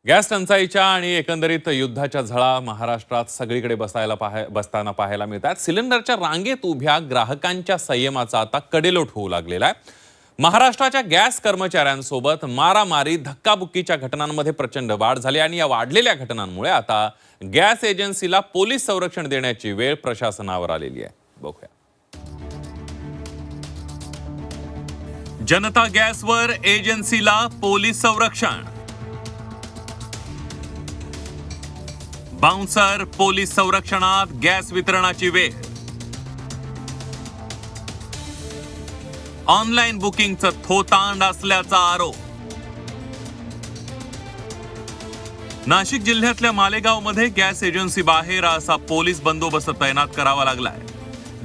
Gas टंचाईच्या आणि एकंदरीत युद्धाच्या झळा महाराष्ट्रात सगळीकडे बसताना पाहायला मिळतात। सिलेंडरच्या रांगेत उभ्या ग्राहकांच्या संयमाचा आता कडेलोट होऊ लागलेला आहे। महाराष्ट्राच्या गॅस कर्मचाऱ्यांसोबत मारामारी धक्काबुक्कीच्या घटनांमध्ये प्रचंड वाढ झाली आणि या वाढलेल्या घटनांमुळे आता गॅस एजन्सीला पोलीस संरक्षण देण्याची वेळ प्रशासनावर आलेली आहे। बघूया। जनता गॅसवर एजन्सीला पोलीस संरक्षण। बाउन्सर पोलीस संरक्षणात गॅस वितरणाची वेळ। ऑनलाईन बुकिंगचं थोतांड असल्याचा आरोप। नाशिक जिल्ह्यातल्या मालेगावमध्ये गॅस एजन्सी बाहेर असा पोलीस बंदोबस्त तैनात करावा लागलाय।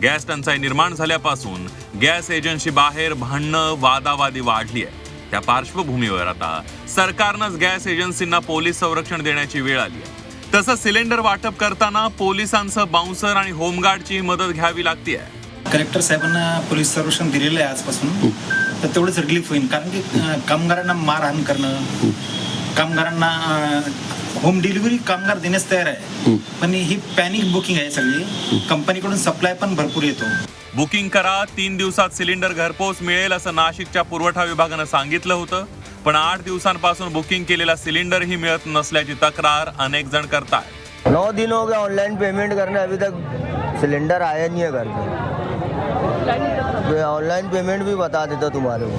गॅस टंचाई निर्माण झाल्यापासून गॅस एजन्सी बाहेर भांडणं वादावादी वाढली आहे। त्या पार्श्वभूमीवर आता सरकारनंच गॅस एजन्सींना पोलीस संरक्षण देण्याची वेळ आली आहे। तसंच सिलेंडर वाटप करताना पोलिसांचं बाउन्सर आणि होमगार्डची मदत घ्यावी लागते। कलेक्टर साहेबांना पोलीस संरक्षण दिलेलं आहे आजपासून, तर तेवढंच रिलीफ होईल। कारण की कामगारांना मारहाण करणं, कामगारांना होम डिलिव्हरी कामगार देण्यास तयार आहे, पण ही पॅनिक बुकिंग आहे सगळी। कंपनीकडून सप्लाय पण भरपूर येतो। बुकिंग करा, 3 दिवसात सिलेंडर घरपोच मिळेल असं नाशिकच्या पुरवठा विभागानं सांगितलं होतं, पण 8 दिवसांपासून बुकिंग केलेला सिलेंडर ही मिळत नसल्याची तक्रार अनेक जण करतात। 9 दिन हो गए ऑनलाइन पेमेंट करने, अभी तक सिलेंडर आया नहीं है घर पे। ऑनलाइन पेमेंट भी बता देता तुम्हारे को,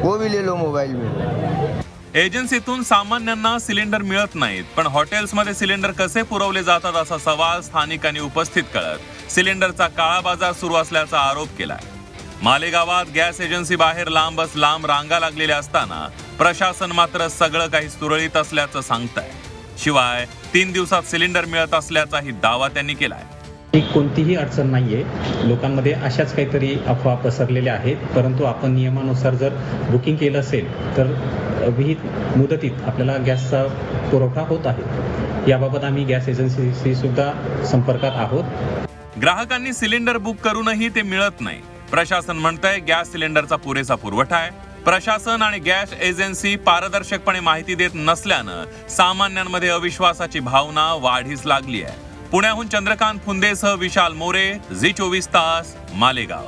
वो भी ले लो मोबाइल में। एजन्सीतून सामान्यांना सिलेंडर मिळत नाहीत, पण हॉटेल्समध्ये सिलेंडर कसे पुरवले जातात असा सवाल स्थानिकांनी उपस्थित करत सिलेंडरचा काळा बाजार सुरू असल्याचा आरोप केलाय। मालेगावात गॅस एजन्सी बाहेर लांबच लांब रांगा लागलेल्या असताना प्रशासन मात्र सगळं काही सुरळीत असल्याचं सांगतंय। शिवाय 3 दिवसात सिलेंडर मिळत असल्याचाही दावा त्यांनी केलाय। कोणतीही अडचण नाहीये, लोकांमध्ये अशाच काहीतरी अफवा पसरलेल्या आहेत, परंतु आपण नियमानुसार जर बुकिंग केलं असेल तर विहित मुदतीत आपल्याला गॅसचा पुरवठा होत आहे। याबाबत आम्ही गॅस एजन्सीशी सुद्धा संपर्कात आहोत। ग्राहकांनी सिलेंडर बुक करूनही ते मिळत नाही। प्रशासन म्हणतंय गॅस सिलेंडरचा पुरेसा पुरवठा आहे। प्रशासन आणि गॅस एजन्सी पारदर्शकपणे माहिती देत नसल्यानं सामान्यांमध्ये अविश्वासाची भावना वाढीस लागली आहे। पुण्याहून चंद्रकांत फुंदेसह विशाल मोरे, झी 24 तास, मालेगाव।